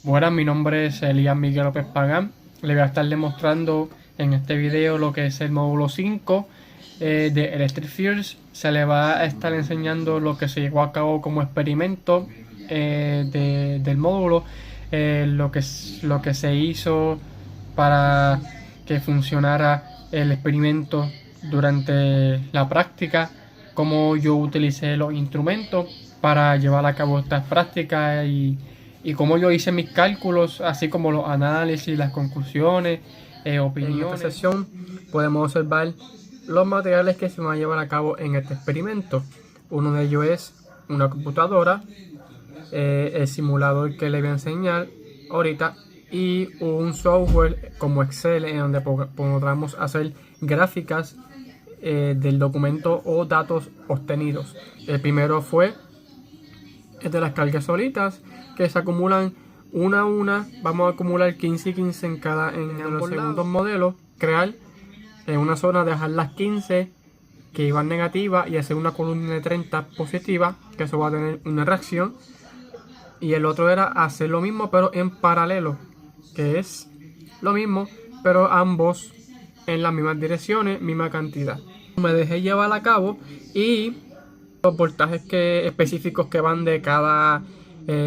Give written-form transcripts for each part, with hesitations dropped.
Buenas, mi nombre es Elías Miguel López Pagán. Le voy a estar demostrando en este video lo que es el módulo 5 de Electric Fields. Se le va a estar enseñando lo que se llevó a cabo como experimento del módulo, lo que se hizo para que funcionara el experimento durante la práctica, cómo yo utilicé los instrumentos para llevar a cabo estas prácticas y cómo yo hice mis cálculos, así como los análisis, las conclusiones, opiniones. En esta sesión podemos observar los materiales que se van a llevar a cabo en este experimento. Uno de ellos es una computadora, el simulador que le voy a enseñar ahorita, y un software como Excel en donde podamos hacer gráficas del documento o datos obtenidos. El primero fue el de las cargas solitas, que se acumulan una a una. Vamos a acumular 15 y 15 en los segundos modelos. Crear en una zona, dejar las 15 que iban negativas y hacer una columna de 30 positiva, que eso va a tener una reacción. Y el otro era hacer lo mismo pero en paralelo, que es lo mismo pero ambos en las mismas direcciones, misma cantidad. Me dejé llevar a cabo y los voltajes específicos que van de cada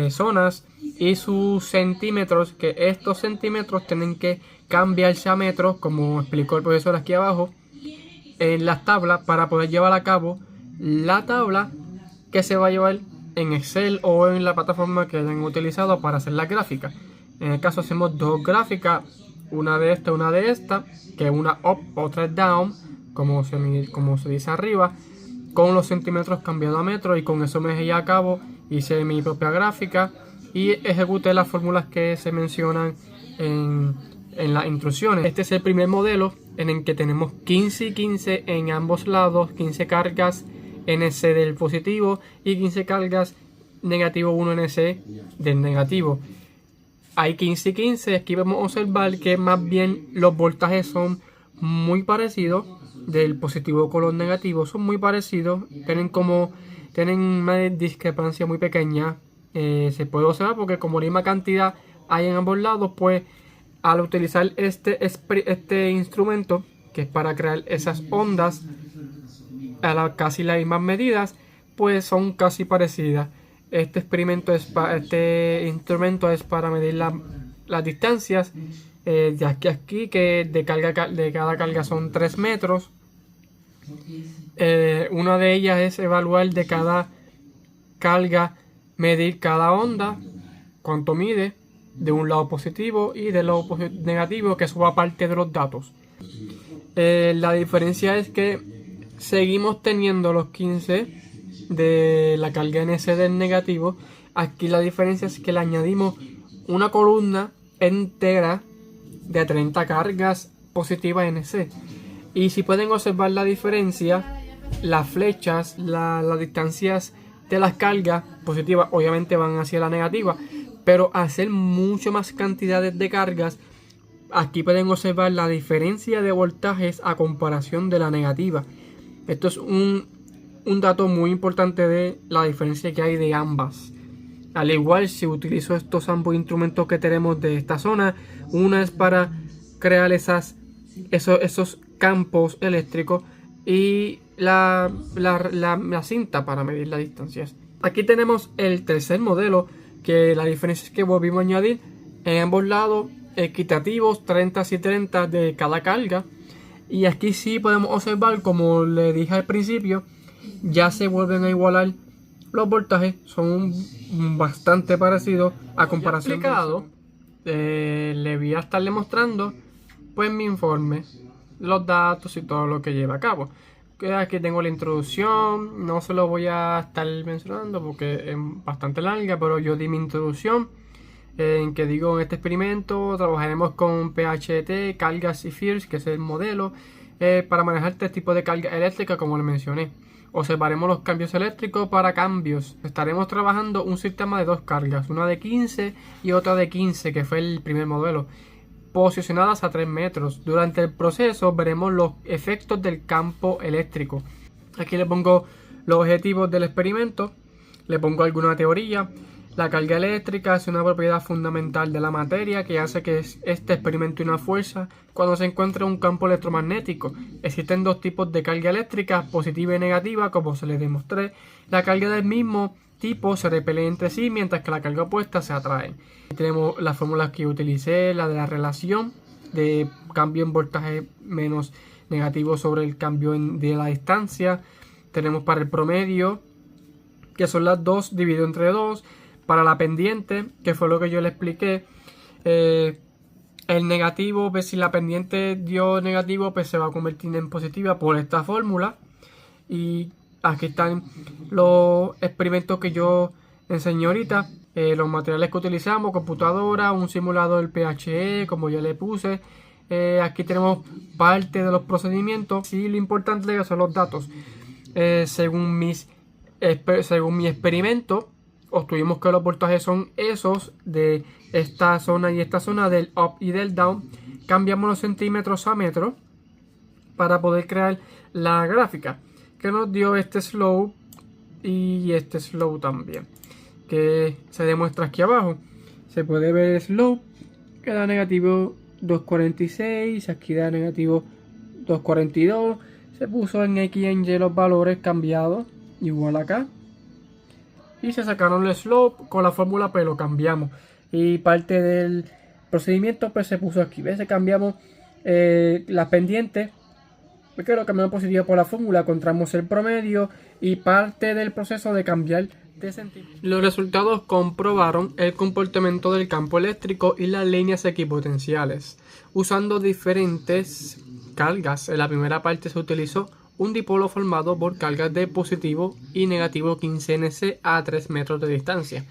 zonas y sus centímetros, que estos centímetros tienen que cambiarse a metros, como explicó el profesor aquí abajo en las tablas, para poder llevar a cabo la tabla que se va a llevar en Excel o en la plataforma que hayan utilizado para hacer la gráfica. En el caso hacemos dos gráficas, una de esta, que una up, otra down, como se dice arriba, con los centímetros cambiados a metros, y con eso me dejé a cabo, hice mi propia gráfica y ejecuté las fórmulas que se mencionan en las instrucciones. Este es el primer modelo en el que tenemos 15 y 15 en ambos lados, 15 cargas NC del positivo y 15 cargas negativo 1 NC del negativo. Hay 15 y 15, aquí vamos a observar que más bien los voltajes son muy parecidos, del positivo con los negativos son muy parecidos, tienen una discrepancia muy pequeña, se puede observar porque como la misma cantidad hay en ambos lados, pues al utilizar este instrumento, que es para crear esas ondas a casi las mismas medidas, pues son casi parecidas. Este instrumento es para medir las distancias de aquí a aquí, que de cada carga son 3 metros. Una de ellas es evaluar de cada carga, medir cada onda, cuánto mide de un lado positivo y del lado negativo, que eso va parte de los datos. La diferencia es que seguimos teniendo los 15 de la carga NC del negativo. Aquí la diferencia es que le añadimos una columna entera de 30 cargas positivas NC. Y si pueden observar la diferencia, las flechas, las distancias de las cargas positivas obviamente van hacia la negativa, pero al ser mucho más cantidades de cargas, aquí pueden observar la diferencia de voltajes a comparación de la negativa. Esto es un dato muy importante de la diferencia que hay de ambas. Al igual, si utilizo estos ambos instrumentos que tenemos de esta zona, una es para crear esos campos eléctricos y la cinta para medir las distancias. Aquí tenemos el tercer modelo, que la diferencia es que volvimos a añadir en ambos lados equitativos, 30 y 30 de cada carga. Y aquí sí podemos observar, como le dije al principio, ya se vuelven a igualar los voltajes, son bastante parecidos a comparación. Le voy a estar demostrando pues mi informe, los datos y todo lo que lleva a cabo. Aquí tengo la introducción, no se lo voy a estar mencionando porque es bastante larga, pero yo di mi introducción en que digo: en este experimento trabajaremos con PHT, cargas y fields, que es el modelo para manejar este tipo de carga eléctrica, como le mencioné. Observaremos los cambios eléctricos para cambios. Estaremos trabajando un sistema de dos cargas, una de 15 y otra de 15, que fue el primer modelo, posicionadas a 3 metros. Durante el proceso veremos los efectos del campo eléctrico. Aquí le pongo los objetivos del experimento, le pongo alguna teoría, La carga eléctrica es una propiedad fundamental de la materia que hace que éste experimente una fuerza cuando se encuentra en un campo electromagnético. Existen dos tipos de carga eléctrica, positiva y negativa, como se les demostré. La carga del mismo tipo se repelen entre sí, mientras que la carga opuesta se atraen. Tenemos las fórmulas que utilicé, la de la relación de cambio en voltaje menos negativo sobre el cambio de la distancia. Tenemos para el promedio, que son las 2 dividido entre 2. Para la pendiente, que fue lo que yo le expliqué, el negativo, pues si la pendiente dio negativo, pues se va a convertir en positiva por esta fórmula. Y aquí están los experimentos que yo enseñé ahorita, los materiales que utilizamos, computadora, un simulador PHE, como ya le puse. Aquí tenemos parte de los procedimientos y lo importante son los datos. Según mi experimento, obtuvimos que los voltajes son esos de esta zona y esta zona, del up y del down. Cambiamos los centímetros a metros para poder crear la gráfica que nos dio este slope y este slope también, que se demuestra aquí abajo. Se puede ver el slope que da negativo 2,46, aquí da negativo 2,42. Se puso en X y en Y los valores cambiados, igual acá. Y se sacaron el slope con la fórmula, pues lo cambiamos. Y parte del procedimiento pues se puso aquí. ¿Ves? Cambiamos las pendientes. Porque lo cambiamos positivo por la fórmula. Encontramos el promedio y parte del proceso de cambiar de sentido. Los resultados comprobaron el comportamiento del campo eléctrico y las líneas equipotenciales. Usando diferentes cargas. En la primera parte se utilizó un dipolo formado por cargas de positivo y negativo 15 Nc a 3 metros de distancia.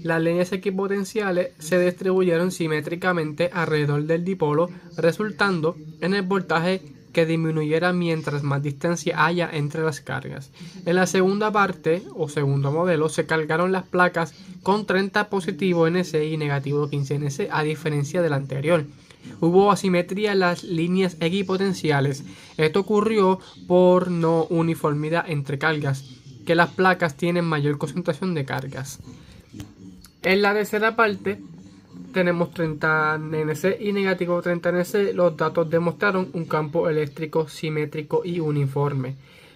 Las líneas equipotenciales se distribuyeron simétricamente alrededor del dipolo, resultando en el voltaje que disminuyera mientras más distancia haya entre las cargas. En la segunda parte, o segundo modelo, se cargaron las placas con 30 positivo Nc y negativo 15 Nc, a diferencia del anterior. Hubo asimetría en las líneas equipotenciales. Esto ocurrió por no uniformidad entre cargas, que las placas tienen mayor concentración de cargas. En la tercera parte tenemos 30 Nc y negativo 30 Nc. Los datos demostraron un campo eléctrico simétrico y uniforme.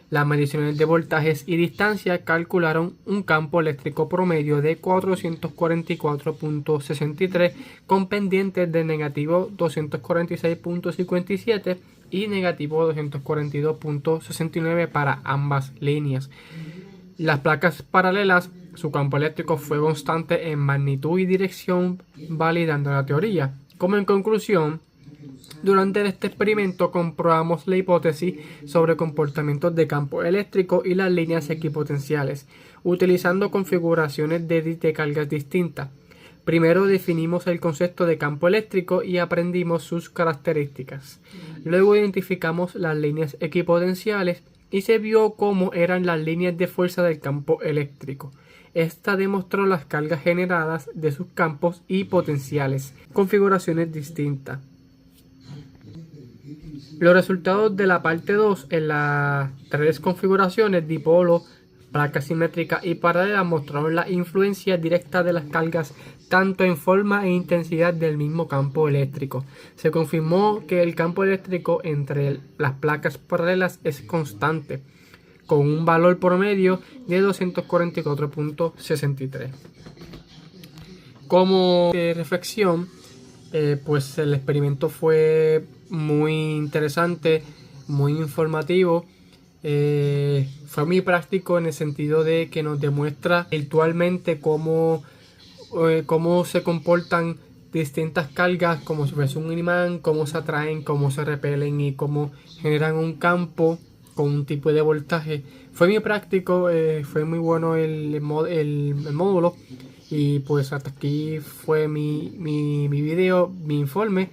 Las mediciones de voltajes y distancia calcularon un campo eléctrico promedio de 444.63 con pendientes de negativo 246.57 y negativo 242.69 para ambas líneas. Las placas paralelas, su campo eléctrico fue constante en magnitud y dirección, validando la teoría. Como en conclusión, durante este experimento comprobamos la hipótesis sobre comportamientos de campo eléctrico y las líneas equipotenciales, utilizando configuraciones de cargas distintas. Primero definimos el concepto de campo eléctrico y aprendimos sus características. Luego identificamos las líneas equipotenciales y se vio cómo eran las líneas de fuerza del campo eléctrico. Esta demostró las cargas generadas de sus campos y potenciales, configuraciones distintas. Los resultados de la parte 2 en las 3 configuraciones dipolo, placa simétrica y paralela mostraron la influencia directa de las cargas tanto en forma e intensidad del mismo campo eléctrico. Se confirmó que el campo eléctrico entre las placas paralelas es constante, con un valor promedio de 244.63. Como reflexión, pues el experimento fue muy interesante, muy informativo, fue muy práctico en el sentido de que nos demuestra virtualmente cómo se comportan distintas cargas, como si fuese un imán, cómo se atraen, cómo se repelen y cómo generan un campo con un tipo de voltaje. Fue muy práctico, fue muy bueno el módulo. Y pues hasta aquí fue mi video, mi informe.